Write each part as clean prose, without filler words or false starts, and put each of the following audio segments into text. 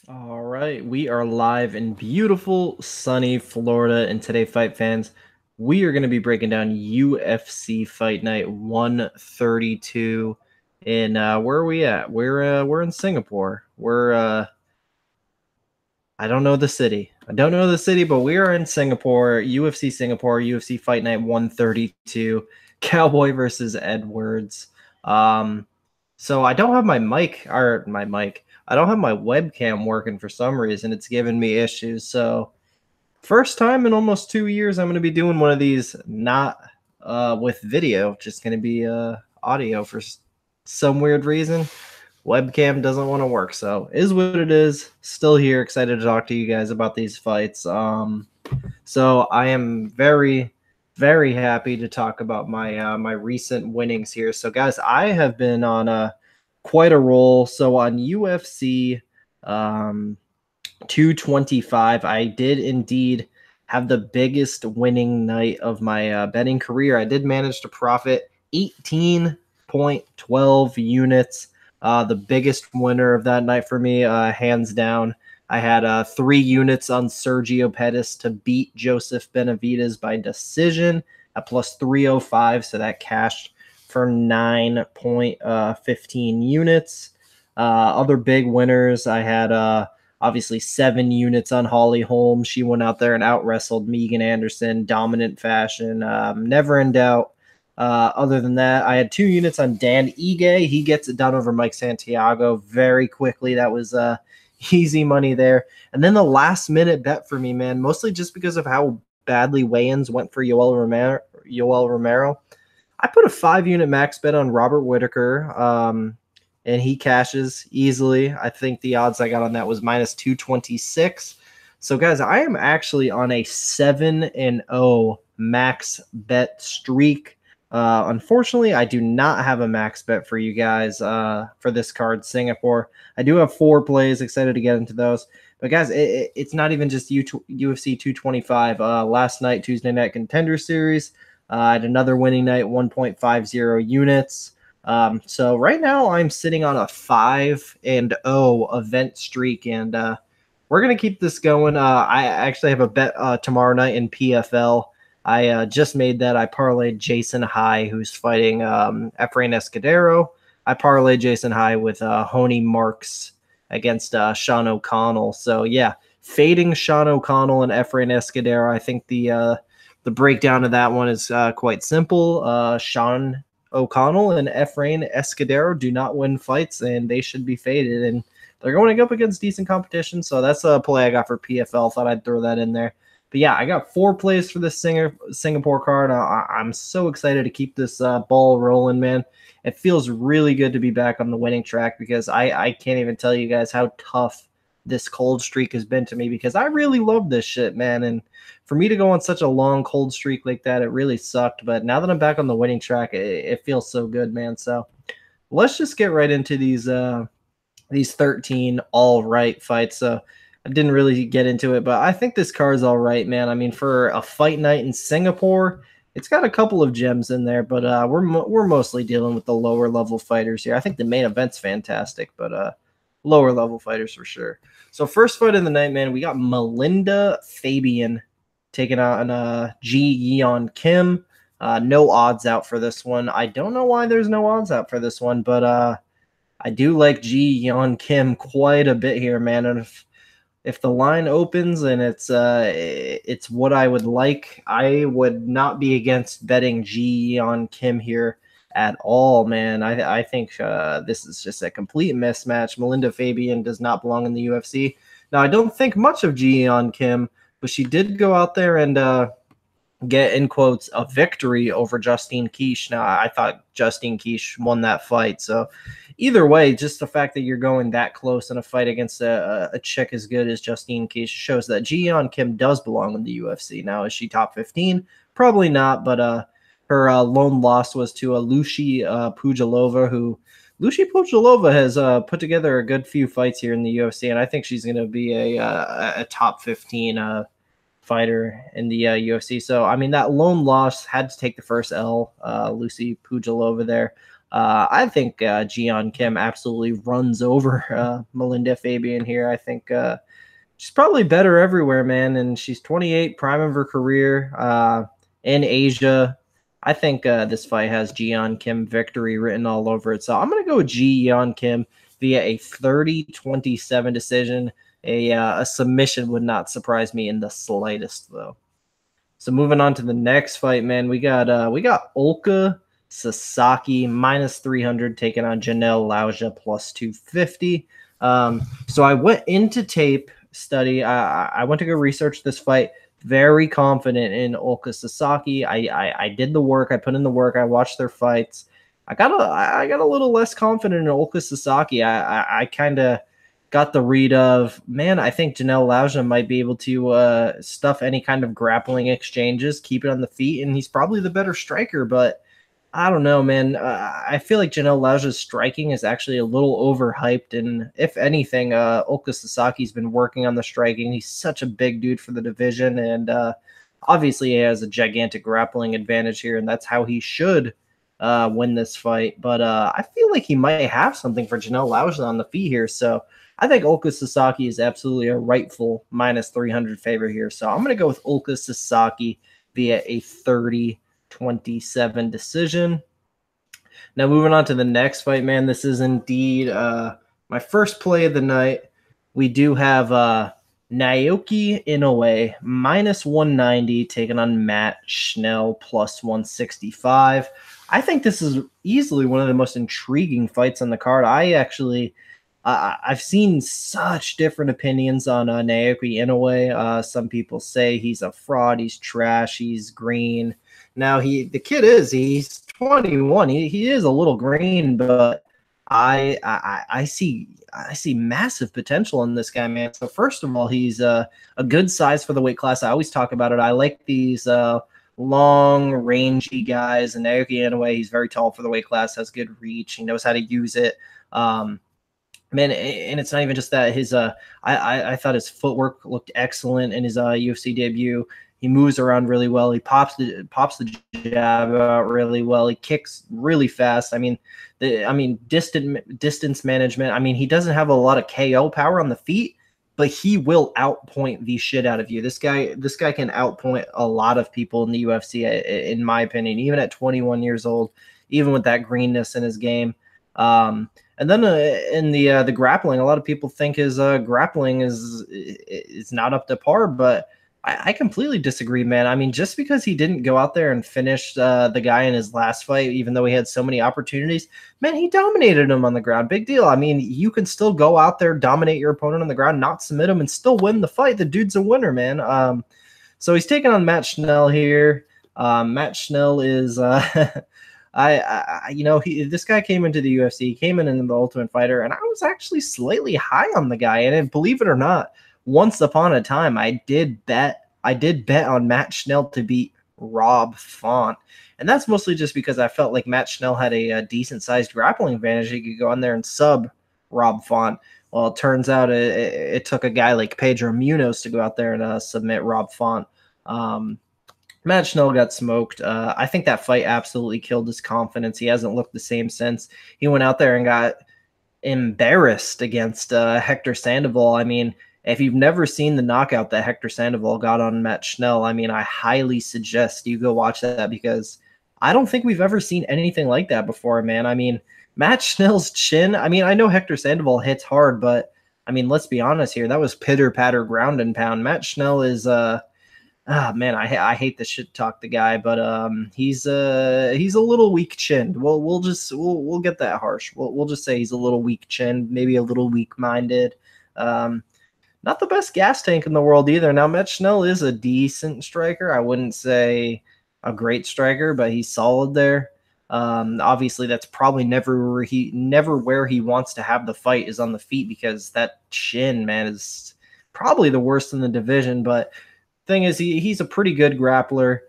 All right, we are live in beautiful, sunny Florida, and today, fight fans, we are going to be breaking down UFC Fight Night 132. And where are we at? We're in Singapore. I don't know the city. I don't know the city, but we are in Singapore. Singapore, UFC Fight Night 132, Cowboy versus Edwards. Um, so I don't have my mic. I don't have my webcam working for some reason. It's giving me issues. So first time in almost 2 years, I'm going to be doing one of these not with video, just going to be audio for some weird reason. Webcam doesn't want to work, so is what it is. Still here, excited to talk to you guys about these fights. So I am very, very happy to talk about my recent winnings here. So guys, I have been on quite a roll. So on UFC um, 225, I did indeed have the biggest winning night of my betting career. I did manage to profit 18.12 units. The biggest winner of that night for me, hands down. I had 3 units on Sergio Pettis to beat Joseph Benavidez by decision at plus 305. So that cashed for 9.15 units. Other big winners, I had obviously 7 units on Holly Holm. She went out there and out wrestled Megan Anderson, dominant fashion, never in doubt. Other than that, I had 2 units on Dan Ige. He gets it done over Mike Santiago very quickly. That was easy money there. And then the last minute bet for me, man, mostly just because of how badly weigh-ins went for Yoel Romero. I put a 5 unit max bet on Robert Whitaker, and he cashes easily. I think the odds I got on that was minus 226. So, guys, I am actually on a 7-0 max bet streak. Unfortunately, I do not have a max bet for you guys for this card, Singapore. I do have 4 plays. Excited to get into those. But, guys, it's not even just UFC 225. Last night, Tuesday Night Contender Series, I had another winning night, 1.50 units. So right now I'm sitting on a 5-0 event streak, and we're gonna keep this going. I actually have a bet tomorrow night in PFL. I just made that. I parlayed Jason High, who's fighting Efrain Escudero. I parlayed Jason High with Honey Marks against Sean O'Connell. So yeah, fading Sean O'Connell and Efrain Escudero. I think the breakdown of that one is quite simple. Sean O'Connell and Efrain Escudero do not win fights, and they should be faded. And they're going up against decent competition, so that's a play I got for PFL. Thought I'd throw that in there. But yeah, I got 4 plays for this Singapore card. I'm so excited to keep this ball rolling, man. It feels really good to be back on the winning track because I can't even tell you guys how tough this cold streak has been to me because I really love this shit, man. And for me to go on such a long cold streak like that, it really sucked. But now that I'm back on the winning track, it feels so good, man. So let's just get right into these 13 all right fights. So I didn't really get into it, but I think this card's all right, man. I mean, for a fight night in Singapore, it's got a couple of gems in there, but we're mostly dealing with the lower level fighters here. I think the main event's fantastic, but lower level fighters for sure. So first fight of the night, man, we got Melinda Fabian taking on Ji Yeon Kim. No odds out for this one. I don't know why there's no odds out for this one, but I do like Ji Yeon Kim quite a bit here, man. And if the line opens and it's what I would like, I would not be against betting Ji Yeon Kim here at all, man. I think this is just a complete mismatch. Melinda Fabian does not belong in the UFC. Now, I don't think much of Ji Yeon Kim, but she did go out there and get, in quotes, a victory over Justine Kish. Now, I thought Justine Kish won that fight. So either way, just the fact that you're going that close in a fight against a chick as good as Justine Kish shows that Ji Yeon Kim does belong in the UFC. Now, is she top 15? Probably not, but her lone loss was to Lucy Pujilova, who Lucy Pujilova has put together a good few fights here in the UFC, and I think she's going to be a top 15 fighter in the UFC. So, I mean, that lone loss had to take the first L, Lucy Pujilova there. I think Jian Kim absolutely runs over Melinda Fabian here. I think she's probably better everywhere, man. And she's 28, prime of her career in Asia. I think this fight has Jian Kim victory written all over it. So I'm going to go with Jian Kim via a 30-27 decision. A submission would not surprise me in the slightest, though. So moving on to the next fight, man, we got Ulka Sasaki minus 300 taking on Janelle Lauja plus 250. So I went into tape study. I went to go research this fight. Very confident in Ulka Sasaki. I did the work. I put in the work. I watched their fights. I got a little less confident in Ulka Sasaki. I kind of got the read of, man, I think Janelle Lauja might be able to stuff any kind of grappling exchanges, keep it on the feet, and he's probably the better striker, but I don't know, man. I feel like Janelle Lauja's striking is actually a little overhyped, and if anything, Ulka Sasaki's been working on the striking. He's such a big dude for the division, and obviously he has a gigantic grappling advantage here, and that's how he should win this fight. But I feel like he might have something for Janelle Lauja on the feet here, so I think Ulka Sasaki is absolutely a rightful minus 300 favorite here. So I'm going to go with Ulka Sasaki via a 30-27 decision. Now moving on to the next fight, man. This is indeed my first play of the night. We do have Naoki Inoue minus 190 taking on Matt Schnell plus 165. I think this is easily one of the most intriguing fights on the card. I've seen such different opinions on Naoki Inoue. Some people say he's a fraud, he's trash, he's green. Now he's 21. He is a little green, but I see massive potential in this guy, man. So first of all, he's a good size for the weight class. I always talk about it. I like these long, rangy guys. And Naoki Inoue, he's very tall for the weight class, has good reach. He knows how to use it. Man, and it's not even just that. I thought his footwork looked excellent in his UFC debut. He moves around really well. He pops the jab out really well. He kicks really fast. Distance management. He doesn't have a lot of KO power on the feet, but he will outpoint the shit out of you. This guy can outpoint a lot of people in the UFC, in my opinion, even at 21 years old, even with that greenness in his game. And then in the grappling, a lot of people think his grappling is not up to par, but I completely disagree, man. Just because he didn't go out there and finish the guy in his last fight, even though he had so many opportunities, man, he dominated him on the ground. Big deal. You can still go out there, dominate your opponent on the ground, not submit him, and still win the fight. The dude's a winner, man. So he's taking on Matt Schnell here. Matt Schnell is this guy came into the UFC, came in the Ultimate Fighter, and I was actually slightly high on the guy. And believe it or not, once upon a time, I did bet on Matt Schnell to beat Rob Font, and that's mostly just because I felt like Matt Schnell had a decent sized grappling advantage. He could go in there and sub Rob Font. Well, it turns out it took a guy like Pedro Munoz to go out there and submit Rob Font. Matt Schnell got smoked. I think that fight absolutely killed his confidence. He hasn't looked the same since. He went out there and got embarrassed against Hector Sandoval. If you've never seen the knockout that Hector Sandoval got on Matt Schnell, I highly suggest you go watch that, because I don't think we've ever seen anything like that before, man. Matt Schnell's chin, I know Hector Sandoval hits hard, but, let's be honest here. That was pitter-patter ground and pound. Matt Schnell is man, I hate to shit talk the guy, but he's a little weak chinned. We'll get that harsh. We'll just say he's a little weak chinned, maybe a little weak minded. Not the best gas tank in the world either. Now, Matt Schnell is a decent striker. I wouldn't say a great striker, but he's solid there. Obviously, that's probably never where he wants to have the fight is on the feet, because that chin, man, is probably the worst in the division. But thing is, he's a pretty good grappler.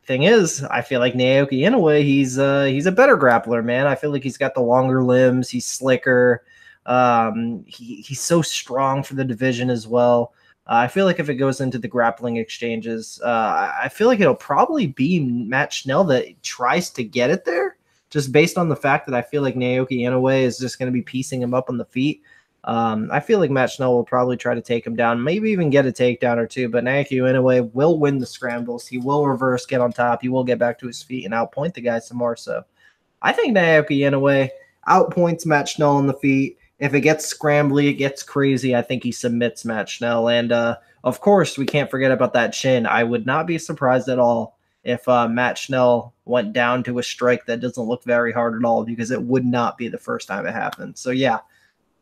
Thing is, I feel like Naoki Inoue, he's a better grappler, man. I feel like he's got the longer limbs. He's slicker. He's so strong for the division as well. I feel like if it goes into the grappling exchanges, I feel like it'll probably be Matt Schnell that tries to get it there, just based on the fact that I feel like Naoki Inoue is just going to be piecing him up on the feet. I feel like Matt Schnell will probably try to take him down, maybe even get a takedown or two, but Naoki Inoue will win the scrambles. He will reverse, get on top. He will get back to his feet and outpoint the guy some more. So I think Naoki Inoue outpoints Matt Schnell on the feet. If it gets scrambly, it gets crazy, I think he submits Matt Schnell. And, of course, we can't forget about that chin. I would not be surprised at all if Matt Schnell went down to a strike that doesn't look very hard at all, because it would not be the first time it happened. So, yeah,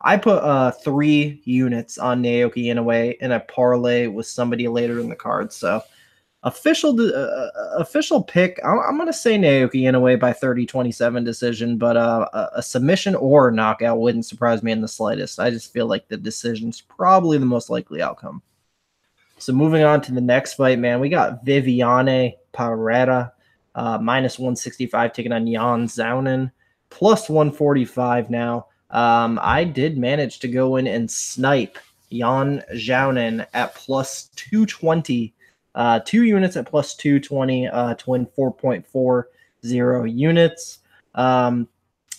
I put 3 units on Naoki Inoue in a parlay with somebody later in the card. So, official pick, I'm going to say Naoki Inoue by 30-27 decision, but a submission or a knockout wouldn't surprise me in the slightest. I just feel like the decision's probably the most likely outcome. So moving on to the next fight, man, we got Viviane Pereira, minus 165, taking on Yan Xiaonan, plus 145 now. I did manage to go in and snipe Yan Xiaonan at plus 220. 2 units at plus 220 to win 4.40 units.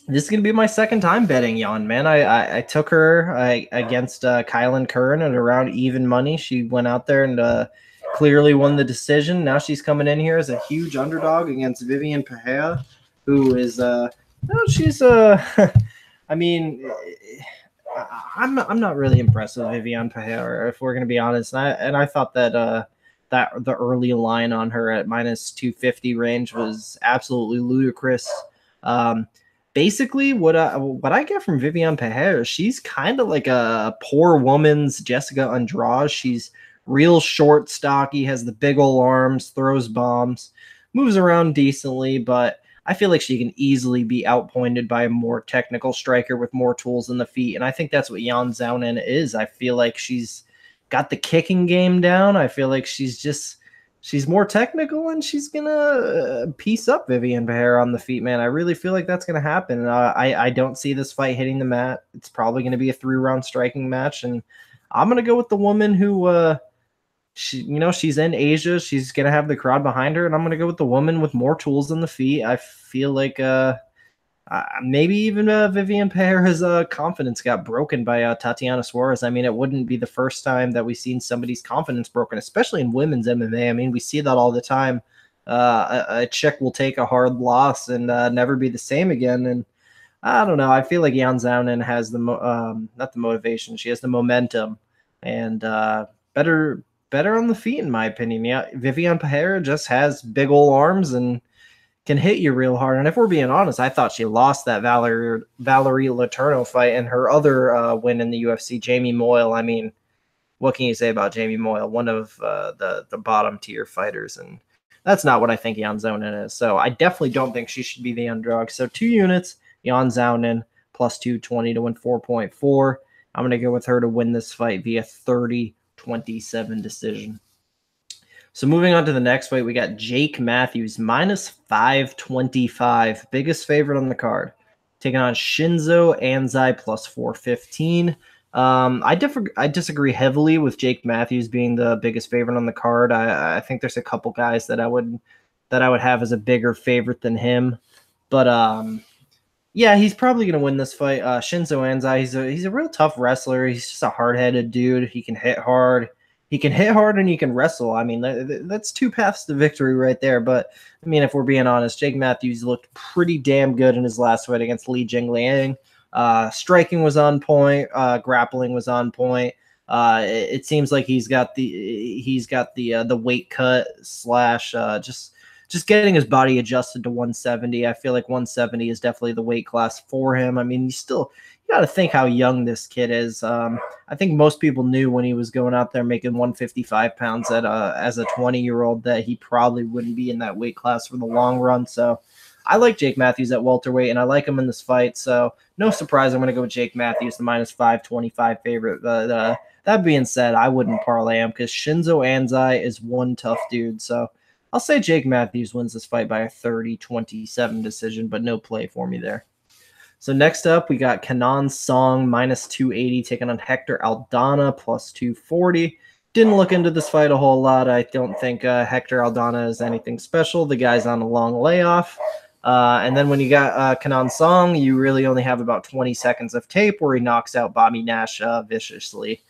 This is going to be my second time betting Yan, man. I took her against Kylan Curran at around even money. She went out there and clearly won the decision. Now she's coming in here as a huge underdog against Viviane Pereira, who is she's I mean, I'm not really impressed with Viviane Pereira, if we're going to be honest. And I thought that that the early line on her at minus 250 range was absolutely ludicrous. Basically, what I get from Viviane Pereira, she's kind of like a poor woman's Jessica Andrade. She's real short, stocky, has the big old arms, throws bombs, moves around decently, but I feel like she can easily be outpointed by a more technical striker with more tools in the feet, and I think that's what Yan Xiaonan is. I feel like she's got the kicking game down. I feel like she's more technical, and she's gonna piece up Viviane Pereira on the feet, man. I really feel like that's gonna happen. I don't see this fight hitting the mat. It's probably gonna be a 3-round striking match, and I'm gonna go with the woman who she's in Asia. She's gonna have the crowd behind her, and I'm gonna go with the woman with more tools in the feet. I feel like maybe even Viviane Pereira's confidence got broken by Tatiana Suarez. I mean, it wouldn't be the first time that we've seen somebody's confidence broken, especially in women's MMA. I mean, we see that all the time. A chick will take a hard loss and never be the same again. And I don't know. I feel like Yan Xiaonan has not the motivation. She has the momentum, and better on the feet, in my opinion. Yeah, Viviane Pereira just has big old arms and can hit you real hard. And if we're being honest, I thought she lost that Valerie Letourneau fight and her other win in the UFC, Jamie Moyle. I mean, what can you say about Jamie Moyle? One of the bottom tier fighters, and that's not what I think Yan Xiaonan is. So I definitely don't think she should be the underdog. So 2 units, Yan Xiaonan plus 220 to win 4.4. I'm going to go with her to win this fight via 30-27 decision. So moving on to the next fight, we got Jake Matthews, minus 525, biggest favorite on the card, taking on Shinzo Anzai plus 415. I disagree heavily with Jake Matthews being the biggest favorite on the card. I think there's a couple guys that I would have as a bigger favorite than him, but yeah, he's probably going to win this fight. Shinzo Anzai, he's a real tough wrestler. He's just a hard-headed dude. He can hit hard. He can hit hard and he can wrestle. I mean, that's 2 paths to victory right there. But, I mean, if we're being honest, Jake Matthews looked pretty damn good in his last fight against Li Jingliang. Striking was on point. Grappling was on point. It seems like he's got the weight cut slash just getting his body adjusted to 170. I feel like 170 is definitely the weight class for him. I mean, you got to think how young this kid is. I think most people knew when he was going out there making 155 pounds as a 20-year-old that he probably wouldn't be in that weight class for the long run. So I like Jake Matthews at welterweight, and I like him in this fight. So no surprise, I'm going to go with Jake Matthews, the minus 525 favorite. But that being said, I wouldn't parlay him because Shinzo Anzai is one tough dude. So I'll say Jake Matthews wins this fight by a 30-27 decision, but no play for me there. So next up, we got Kenan Song, minus 280, taking on Hector Aldana, plus 240. Didn't look into this fight a whole lot. I don't think Hector Aldana is anything special. The guy's on a long layoff. And then when you got Kenan Song, you really only have about 20 seconds of tape where he knocks out Bobby Nash viciously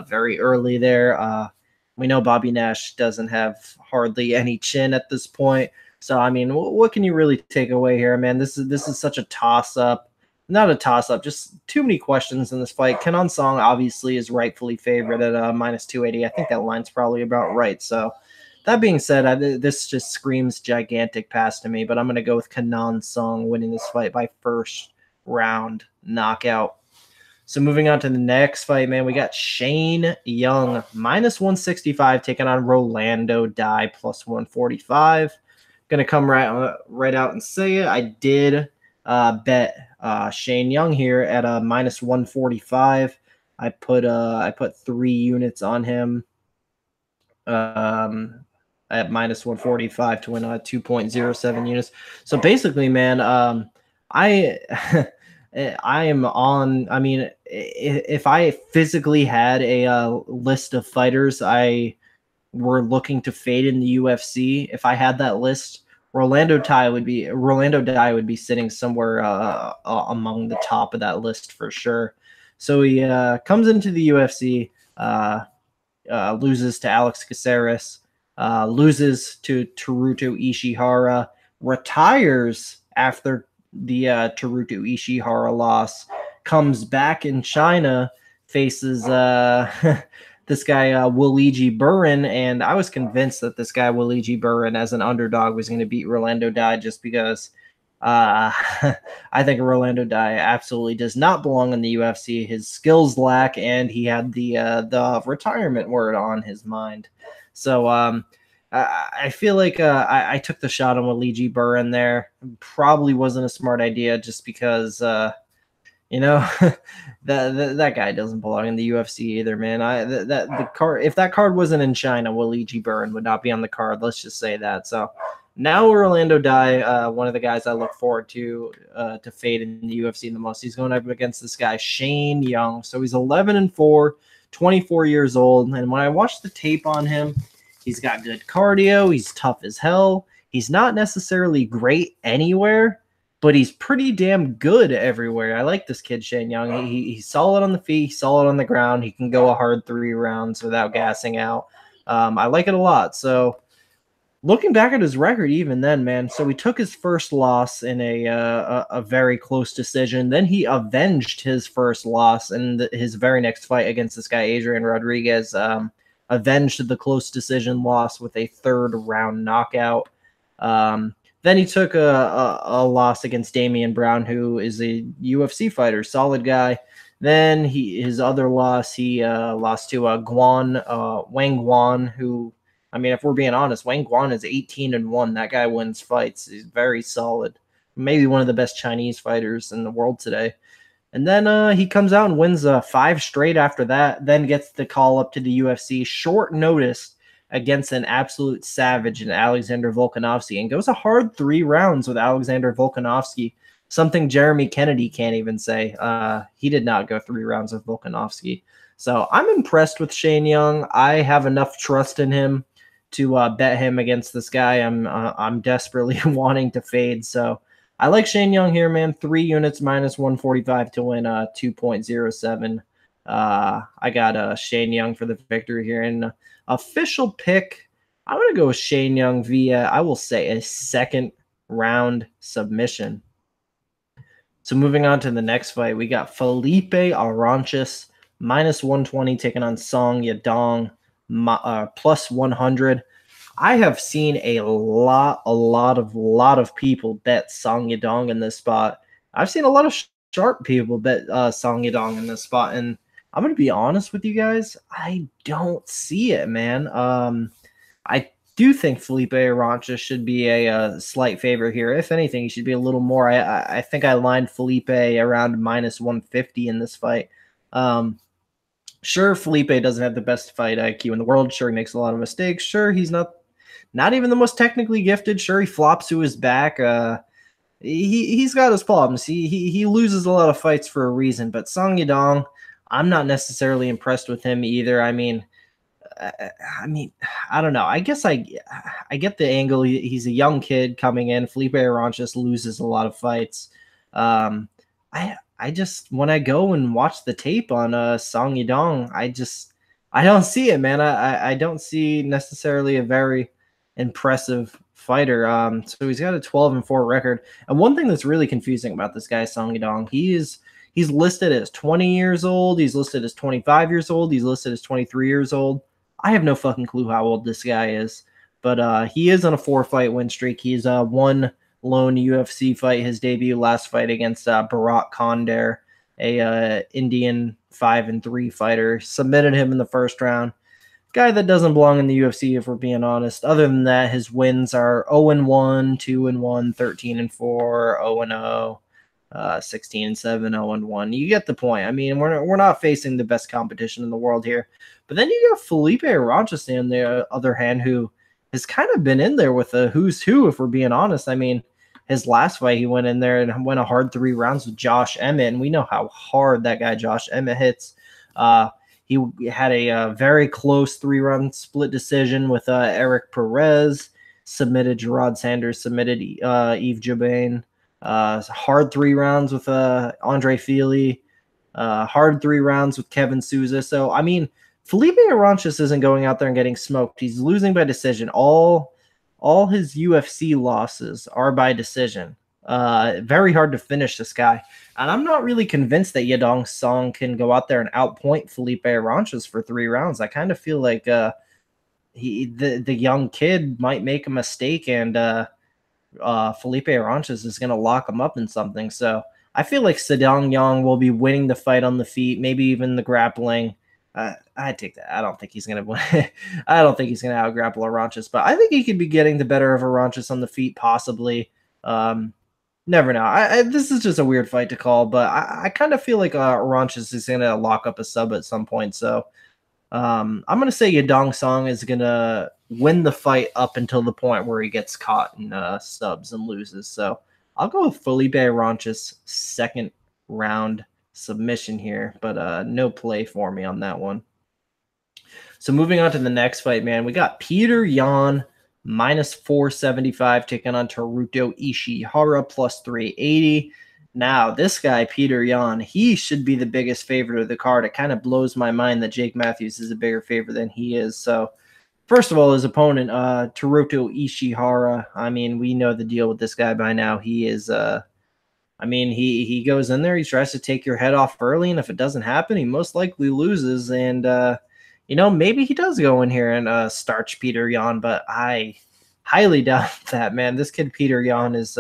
very early there. We know Bobby Nash doesn't have hardly any chin at this point. So, I mean, what can you really take away here, man? This is such a toss-up. Not a toss-up, just too many questions in this fight. Kenan Song obviously is rightfully favored at minus 280. I think that line's probably about right. So, that being said, this just screams gigantic pass to me, but I'm going to go with Kenan Song winning this fight by first round knockout. So moving on to the next fight, man, we got Shane Young, minus 165, taking on Rolando Dai, plus 145. Going to come right out and say it. I did bet Shane Young here at a minus 145. I put 3 units on him at minus 145 to win 2.07 units. So basically, man, I I am on. I mean, if I physically had a list of fighters I were looking to fade in the UFC, if I had that list, Rolando Dai would be sitting somewhere among the top of that list for sure. So he comes into the UFC, loses to Alex Caceres, loses to Teruto Ishihara, retires after the Teruto Ishihara loss, comes back in China, faces this guy Waliji Burin, and I was convinced that this guy Waliji Burin as an underdog was going to beat Rolando Dai just because I think Rolando Dai absolutely does not belong in the UFC. His skills lack, and he had the retirement word on his mind. So I feel like I took the shot on Waliji Burin there. Probably wasn't a smart idea just because that guy doesn't belong in the UFC either, man. If that card wasn't in China, Waliji Burin would not be on the card. Let's just say that. So now Rolando Dai, one of the guys I look forward to fade in the UFC the most. He's going up against this guy Shane Young. So he's 11-4, 24 years old, and when I watched the tape on him, he's got good cardio. He's tough as hell. He's not necessarily great anywhere, but he's pretty damn good everywhere. I like this kid, Shane Young. He's solid on the feet, he's solid on the ground. He can go a hard 3 rounds without gassing out. I like it a lot. So looking back at his record, even then, man, so he took his first loss in a very close decision. Then he avenged his first loss in his very next fight against this guy, Adrian Rodriguez. Avenged the close decision loss with a 3rd round knockout. Then he took a loss against Damian Brown, who is a UFC fighter, solid guy. Then his other loss, he lost to Wang Guan, who, I mean, if we're being honest, Wang Guan is 18-1. That guy wins fights. He's very solid. Maybe one of the best Chinese fighters in the world today. And then he comes out and wins 5 straight after that, then gets the call up to the UFC, short notice against an absolute savage in Alexander Volkanovski, and goes a hard 3 rounds with Alexander Volkanovski, something Jeremy Kennedy can't even say. He did not go 3 rounds with Volkanovski. So I'm impressed with Shane Young. I have enough trust in him to bet him against this guy. I'm desperately wanting to fade, so I like Shane Young here, man. 3 units minus 145 to win 2.07. I got Shane Young for the victory here. And official pick, I'm going to go with Shane Young via, I will say, a 2nd round submission. So moving on to the next fight, we got Felipe Arantes, minus 120, taking on Song Yadong, plus 100. I have seen a lot of people bet Song Yadong in this spot. I've seen a lot of sharp people bet Song Yadong in this spot, and I'm going to be honest with you guys, I don't see it, man. I do think Felipe Arantes should be a slight favorite here. If anything, he should be a little more. I think I lined Felipe around minus 150 in this fight. Sure, Felipe doesn't have the best fight IQ in the world. Sure, he makes a lot of mistakes. Sure, he's not even the most technically gifted. Sure, he flops to his back. He's got his problems. He loses a lot of fights for a reason. But Song Yadong, I'm not necessarily impressed with him either. I mean, I mean, I don't know. I guess I get the angle. He's a young kid coming in. Felipe Arantes loses a lot of fights. I just when I go and watch the tape on Song Yadong, I don't see it, man. I don't see necessarily a very impressive fighter. So he's got a 12-4 record. And one thing that's really confusing about this guy, Song Yadong, he's listed as 20 years old. He's listed as 25 years old. He's listed as 23 years old. I have no fucking clue how old this guy is. But he is on a 4-fight win streak. He's won lone UFC fight, his debut last fight against Bharat Konder, a Indian 5-3 fighter. Submitted him in the first round. Guy that doesn't belong in the UFC, if we're being honest. Other than that, his wins are 0-1, 2-1, 13-4, 0-0, 16-7, 0-1. You get the point. I mean, we're not facing the best competition in the world here. But then you got Felipe Arantes on the other hand, who has kind of been in there with a who's who, if we're being honest. I mean, his last fight, he went in there and went a hard 3 rounds with Josh Emmett, and we know how hard that guy Josh Emmett hits. He had a very close 3-round split decision with Eric Per-ehz, submitted Gerard Sanders, submitted Yves Jabane. Hard 3 rounds with Andre Fili, hard 3 rounds with Kevin Souza. So, I mean, Felipe Arantes isn't going out there and getting smoked. He's losing by decision. All his UFC losses are by decision. Very hard to finish this guy. And I'm not really convinced that Yadong Song can go out there and outpoint Felipe Arantes for 3 rounds. I kind of feel like the young kid might make a mistake, and Felipe Arantes is going to lock him up in something. So I feel like Sedong Yang will be winning the fight on the feet, maybe even the grappling. I take that. I don't think he's going to win. I don't think he's going to out-grapple Arantes, but I think he could be getting the better of Arantes on the feet, possibly. Never know. This is just a weird fight to call, but I kind of feel like Arantes is going to lock up a sub at some point. So I'm going to say Yadong Song is going to win the fight up until the point where he gets caught in subs and loses. So I'll go with Felipe Arantes' 2nd round submission here, but no play for me on that one. So moving on to the next fight, man, we got Petr Yan minus 475 taking on Teruto Ishihara plus 380. Now, this guy, Petr Yan, he should be the biggest favorite of the card. It kind of blows my mind that Jake Matthews is a bigger favorite than he is. So, first of all, his opponent, Teruto Ishihara, I mean, we know the deal with this guy by now. He is, I mean, he goes in there, he tries to take your head off early, and if it doesn't happen, he most likely loses. And, you know, maybe he does go in here and starch Petr Yan, but I highly doubt that, man. This kid Petr Yan is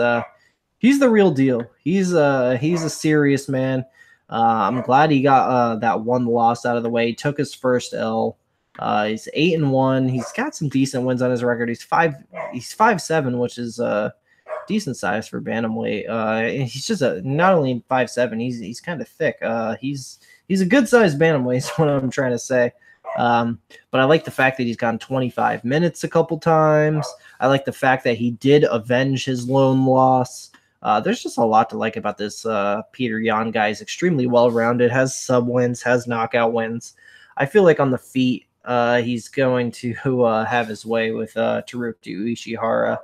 he's the real deal. He's a serious man. I'm glad he got that one loss out of the way. He took his first L. He's 8-1. He's got some decent wins on his record. He's 5'7", which is decent size for bantamweight. He's just not only 5'7", he's kind of thick. He's a good sized bantamweight is what I'm trying to say. But I like the fact that he's gone 25 minutes a couple times. I like the fact that he did avenge his lone loss. There's just a lot to like about this Petr Yan guy. He's extremely well-rounded, has sub wins, has knockout wins. I feel like on the feet, he's going to have his way with Teruto Ishihara.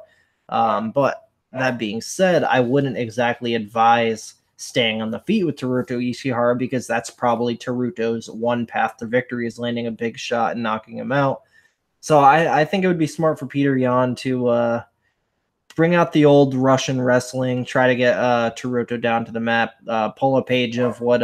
But that being said, I wouldn't exactly advise staying on the feet with Teruto Ishihara because that's probably Teruto's one path to victory is landing a big shot and knocking him out. So I think it would be smart for Petr Yan to bring out the old Russian wrestling, try to get Teruto down to the map, pull a page of what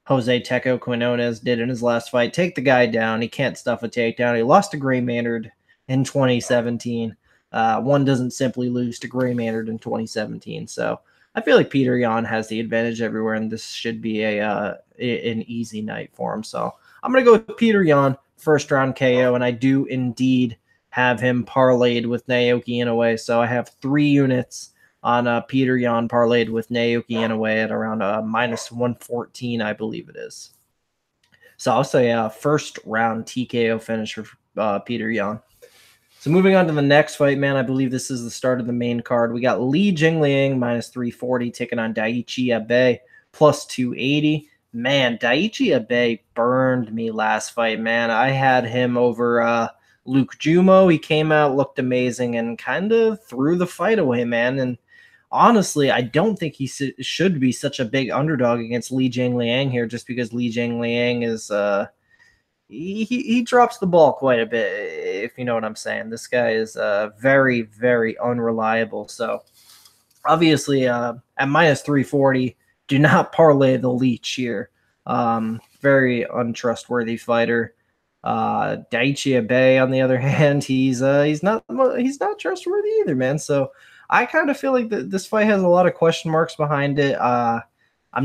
Jose Teco Quinones did in his last fight, take the guy down. He can't stuff a takedown. He lost to Gray Maynard in 2017. One doesn't simply lose to Gray Maynard in 2017. So I feel like Petr Yan has the advantage everywhere, and this should be an easy night for him. So I'm going to go with Petr Yan, first round KO, and I do indeed have him parlayed with Naoki Inoue. So I have 3 units on Petr Yan parlayed with Naoki Inoue at around minus 114, I believe it is. So I'll say a first round TKO finish for Petr Yan. So moving on to the next fight, man, I believe this is the start of the main card. We got Li Jingliang minus 340 taking on Daichi Abe plus 280. Man, Daichi Abe burned me last fight, man. I had him over Luke Jumo. He came out, looked amazing, and kind of threw the fight away, man. And honestly, I don't think he should be such a big underdog against Li Jingliang here, just because Li Jingliang is he drops the ball quite a bit, if you know what I'm saying. This guy is very, very unreliable. So obviously, at minus 340, do not parlay the leech here. Very untrustworthy fighter. Daichi Abe, on the other hand, he's not trustworthy either, man. So I kind of feel like this fight has a lot of question marks behind it. I'm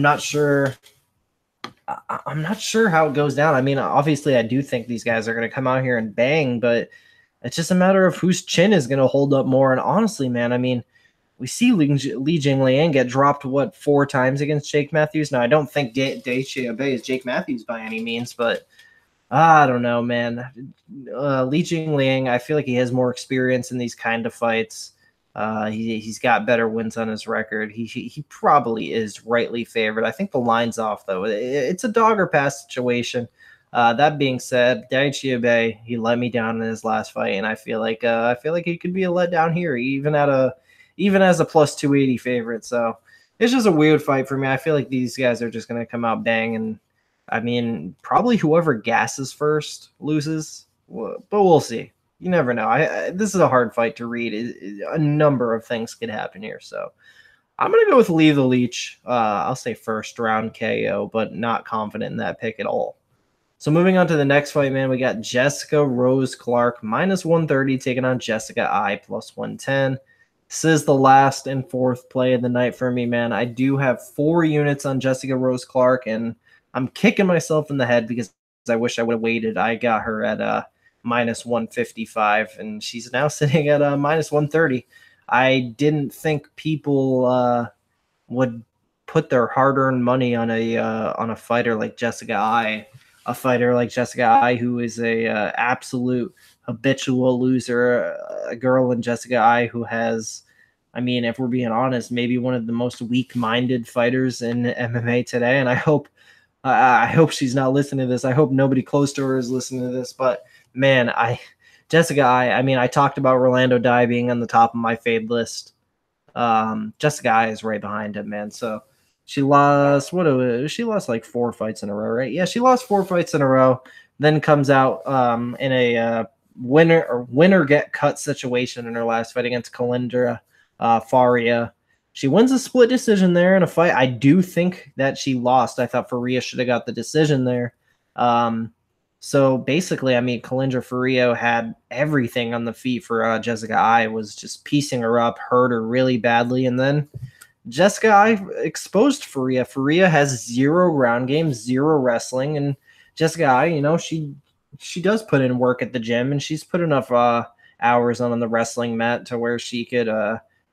not sure. I'm not sure how it goes down. I mean, obviously, I do think these guys are going to come out here and bang, but it's just a matter of whose chin is going to hold up more. And honestly, man, I mean, we see Li Jingliang get dropped, 4 times against Jake Matthews. Now, I don't think Daichi Abe is Jake Matthews by any means, but I don't know, man. Li Jingliang, I feel like he has more experience in these kind of fights. He's got better wins on his record. He probably is rightly favored. I think the line's off, though. It's a dog or pass situation. That being said, Daichi Abe, he let me down in his last fight, and I feel like he could be a letdown here, even as a plus 280 favorite. So it's just a weird fight for me. I feel like these guys are just going to come out bang, and I mean, probably whoever gasses first loses, but we'll see. You never know. This is a hard fight to read. A number of things could happen here. So I'm going to go with Lee the Leech. I'll say first round KO, but not confident in that pick at all. So moving on to the next fight, man, we got Jessica Rose Clark minus 130 taking on Jessica I plus 110. This is the last and fourth play of the night for me, man. I do have 4 units on Jessica Rose Clark, and I'm kicking myself in the head because I wish I would have waited. I got her at minus 155, and she's now sitting at minus 130. I didn't think people would put their hard-earned money on a fighter like Jessica I, who is a absolute habitual loser, a girl in Jessica I who has, I mean, if we're being honest, maybe one of the most weak-minded fighters in MMA today, and I hope she's not listening to this. I hope nobody close to her is listening to this, but man, Jessica I mean, I talked about Rolando Dye being on the top of my fade list. Jessica I is right behind him, man. So she lost like 4 fights in a row, right? Yeah, she lost 4 fights in a row, then comes out in a winner get cut situation in her last fight against Kalindra Faria. She wins a split decision there in a fight I do think that she lost. I thought Faria should have got the decision there. So basically, I mean, Kalindra Faria had everything on the feet for Jessica I, was just piecing her up, hurt her really badly, and then Jessica I exposed Faria. Faria has 0 ground game, 0 wrestling, and Jessica I, you know, she does put in work at the gym, and she's put enough hours on the wrestling mat to where she could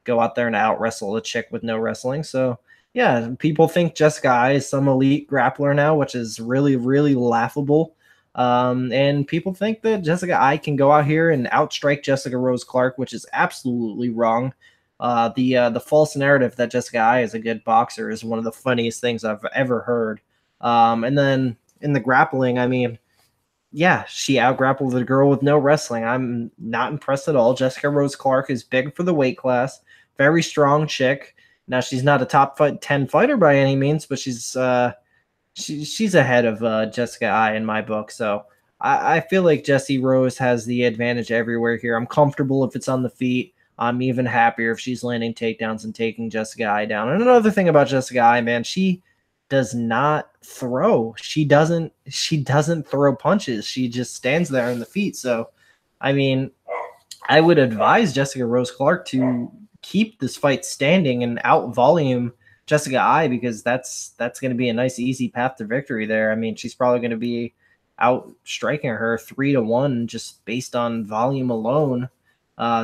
go out there and out wrestle a chick with no wrestling. So yeah, people think Jessica I is some elite grappler now, which is really, really laughable. And people think that Jessica I can go out here and outstrike Jessica Rose Clark, which is absolutely wrong. The false narrative that Jessica I is a good boxer is one of the funniest things I've ever heard. And then in the grappling, I mean, yeah, she out-grappled a girl with no wrestling. I'm not impressed at all. Jessica Rose Clark is big for the weight class, very strong chick. Now, she's not a top 10 fighter by any means, but she's ahead of Jessica I in my book. So I feel like Jessie Rose has the advantage everywhere here. I'm comfortable if it's on the feet. I'm even happier if she's landing takedowns and taking Jessica I down. And another thing about Jessica I, man, she does not throw. She doesn't throw punches. She just stands there in the feet. So, I mean, I would advise Jessica Rose Clark to keep this fight standing and out volume Jessica I, because that's going to be a nice easy path to victory there. I mean, she's probably going to be out striking her 3-1 just based on volume alone.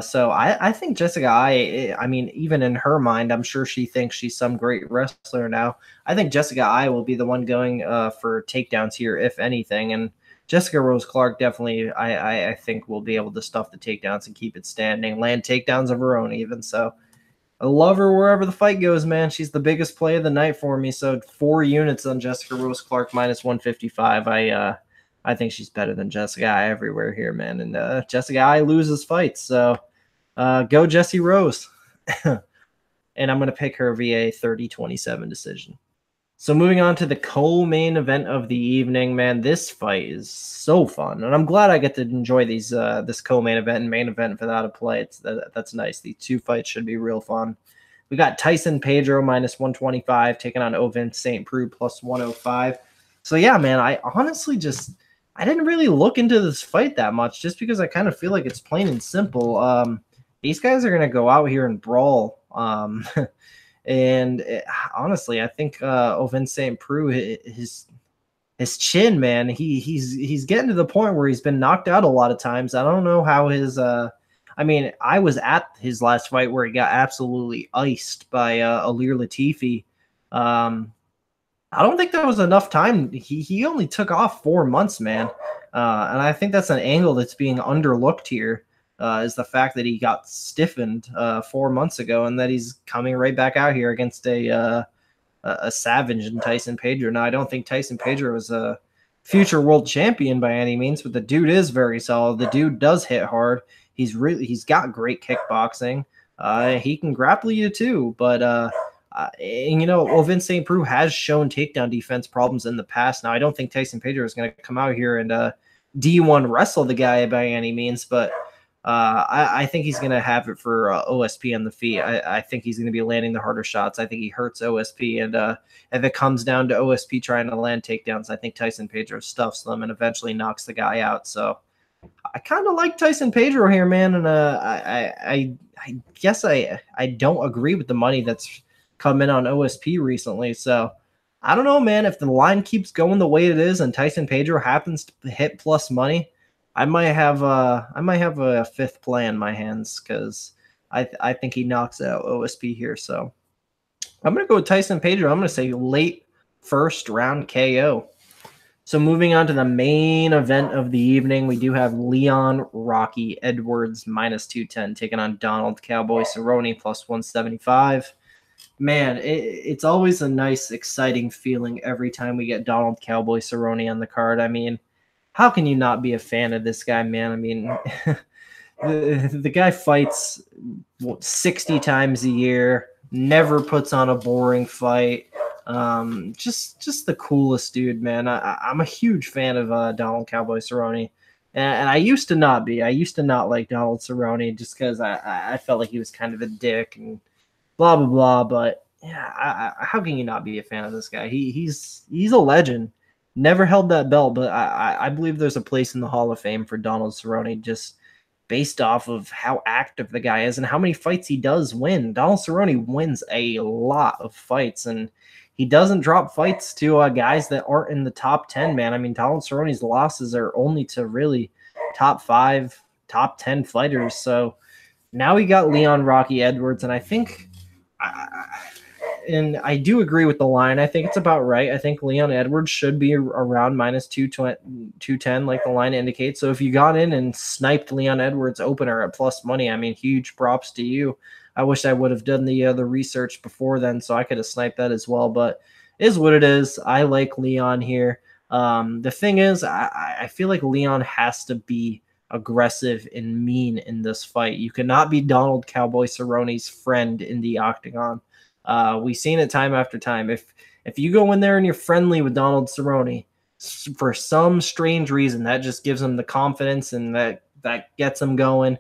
So I think Jessica I mean, even in her mind, I'm sure she thinks she's some great wrestler now. I think Jessica I will be the one going for takedowns here, if anything. And Jessica Rose Clark definitely, I think, will be able to stuff the takedowns and keep it standing, land takedowns of her own even. So I love her wherever the fight goes, man. She's the biggest play of the night for me. So 4 units on Jessica Rose Clark minus 155. I think she's better than Jessica Eye everywhere here, man. And Jessica Eye loses fights, so go Jessie Rose. And I'm gonna pick her via 30-27 decision. So moving on to the co-main event of the evening, man, this fight is so fun, and I'm glad I get to enjoy these this co-main event and main event without a play. That's nice. These two fights should be real fun. We got Tyson Pedro minus 125 taking on Ovince St. Preux plus 105. So yeah, man, I honestly I didn't really look into this fight that much just because I kind of feel like it's plain and simple. These guys are gonna go out here and brawl. And honestly, I think Ovince St. Preux, his chin, man, he's getting to the point where he's been knocked out a lot of times. I don't know how his I mean, I was at his last fight where he got absolutely iced by Alir Latifi. I don't think that was enough time. He only took off 4 months, man. And I think that's an angle that's being underlooked here. Is the fact that he got stiffened 4 months ago and that he's coming right back out here against a savage in Tyson Pedro. Now, I don't think Tyson Pedro is a future world champion by any means, but the dude is very solid. The dude does hit hard. He's got great kickboxing. He can grapple you too, but and, you know, Ovince St. Preux has shown takedown defense problems in the past. Now, I don't think Tyson Pedro is going to come out here and D1 wrestle the guy by any means, but I think he's going to have it for OSP on the feet. I think he's going to be landing the harder shots. I think he hurts OSP. And if it comes down to OSP trying to land takedowns, I think Tyson Pedro stuffs them and eventually knocks the guy out. So I kind of like Tyson Pedro here, man. And I guess I don't agree with the money that's come in on OSP recently. So I don't know, man. If the line keeps going the way it is and Tyson Pedro happens to hit plus money, I might have a fifth play in my hands because I think he knocks out OSP here. So I'm gonna go with Tyson Pedro. I'm gonna say late first round KO. So moving on to the main event of the evening, we do have Leon Rocky Edwards minus 210 taking on Donald Cowboy Cerrone plus 175. Man, it's always a nice, exciting feeling every time we get Donald Cowboy Cerrone on the card. I mean, how can you not be a fan of this guy, man? I mean, the guy fights 60 times a year, never puts on a boring fight. Just the coolest dude, man. I'm a huge fan of Donald Cowboy Cerrone. And I used to not be. I used to not like Donald Cerrone just because I felt like he was kind of a dick and blah, blah, blah. But yeah, how can you not be a fan of this guy? He's a legend. Never held that belt, but I believe there's a place in the Hall of Fame for Donald Cerrone just based off of how active the guy is and how many fights he does win. Donald Cerrone wins a lot of fights, and he doesn't drop fights to guys that aren't in the top 10, man. I mean, Donald Cerrone's losses are only to really top 5, top 10 fighters. So now we got Leon Rocky Edwards, and I think and I do agree with the line. I think it's about right. I think Leon Edwards should be around minus 210, like the line indicates. So if you got in and sniped Leon Edwards opener at plus money, I mean, huge props to you. I wish I would have done the research before then, so I could have sniped that as well. But it is what it is. I like Leon here. The thing is, I feel like Leon has to be aggressive and mean in this fight. You cannot be Donald Cowboy Cerrone's friend in the octagon. We've seen it time after time. If you go in there and you're friendly with Donald Cerrone, for some strange reason, that just gives him the confidence and that gets him going.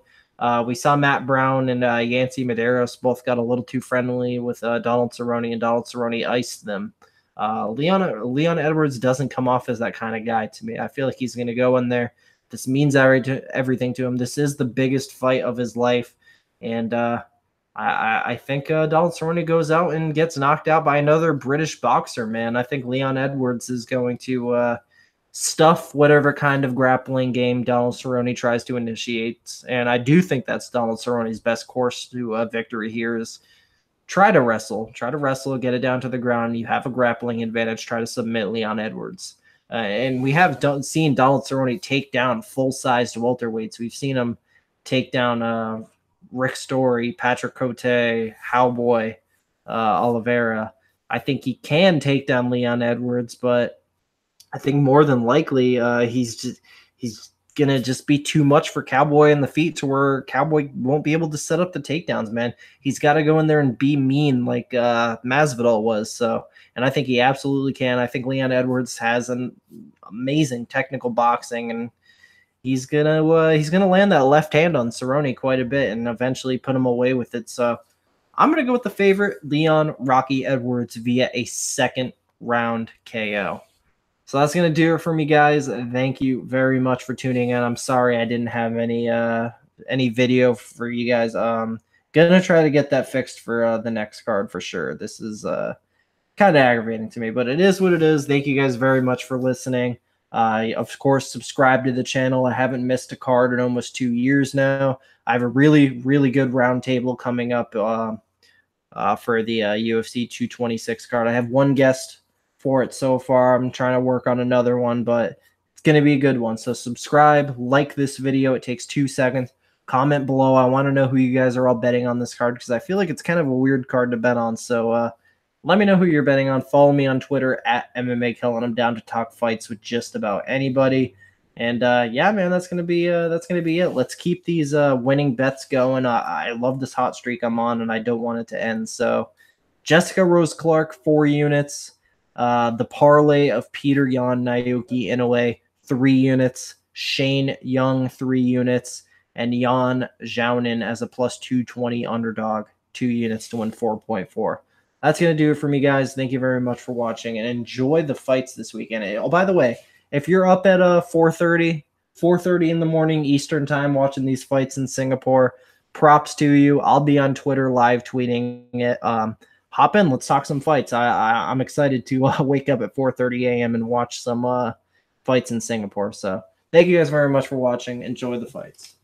We saw Matt Brown and Yancy Medeiros both got a little too friendly with Donald Cerrone, and Donald Cerrone iced them. Leon Edwards doesn't come off as that kind of guy to me. I feel like he's going to go in there. This means everything to him. This is the biggest fight of his life, and I think Donald Cerrone goes out and gets knocked out by another British boxer, man. I think Leon Edwards is going to stuff whatever kind of grappling game Donald Cerrone tries to initiate. And I do think that's Donald Cerrone's best course to victory here is try to wrestle, get it down to the ground. You have a grappling advantage. Try to submit Leon Edwards. And we have seen Donald Cerrone take down full-sized welterweights. We've seen him take down Rick Story, Patrick Cote, Cowboy, Oliveira. I think he can take down Leon Edwards, but I think more than likely he's gonna just be too much for Cowboy in the feet to where Cowboy won't be able to set up the takedowns, man. He's got to go in there and be mean like Masvidal was. So, and I think he absolutely can. I think Leon Edwards has an amazing technical boxing, and he's gonna land that left hand on Cerrone quite a bit and eventually put him away with it. So I'm gonna go with the favorite, Leon Rocky Edwards, via a second round KO. So that's going to do it for me, guys. Thank you very much for tuning in. I'm sorry I didn't have any video for you guys. Gonna try to get that fixed for the next card for sure. This is kind of aggravating to me, but it is what it is. Thank you guys very much for listening. Of course, subscribe to the channel. I haven't missed a card in almost 2 years now. I have a really, really good roundtable coming up for the UFC 226 card. I have one guest for it so far. I'm trying to work on another one, but it's going to be a good one. So subscribe, like this video. It takes 2 seconds. Comment below. I want to know who you guys are all betting on this card because I feel like it's kind of a weird card to bet on. So let me know who you're betting on. Follow me on Twitter at MMAKelton. I'm down to talk fights with just about anybody. And yeah, man, that's gonna be it. Let's keep these winning bets going. I love this hot streak I'm on, and I don't want it to end. So Jessica Rose Clark, 4 units. The parlay of Peter Yan, Naoki Inoue, 3 units. Shane Young, 3 units. And Yan Xiaonan as a plus 220 underdog, 2 units to win 4.4. That's going to do it for me, guys. Thank you very much for watching, and enjoy the fights this weekend. Oh, by the way, if you're up at 4:30 in the morning Eastern time watching these fights in Singapore, props to you. I'll be on Twitter live tweeting it. Hop in. Let's talk some fights. I'm excited to wake up at 4:30 a.m. and watch some fights in Singapore. So thank you guys very much for watching. Enjoy the fights.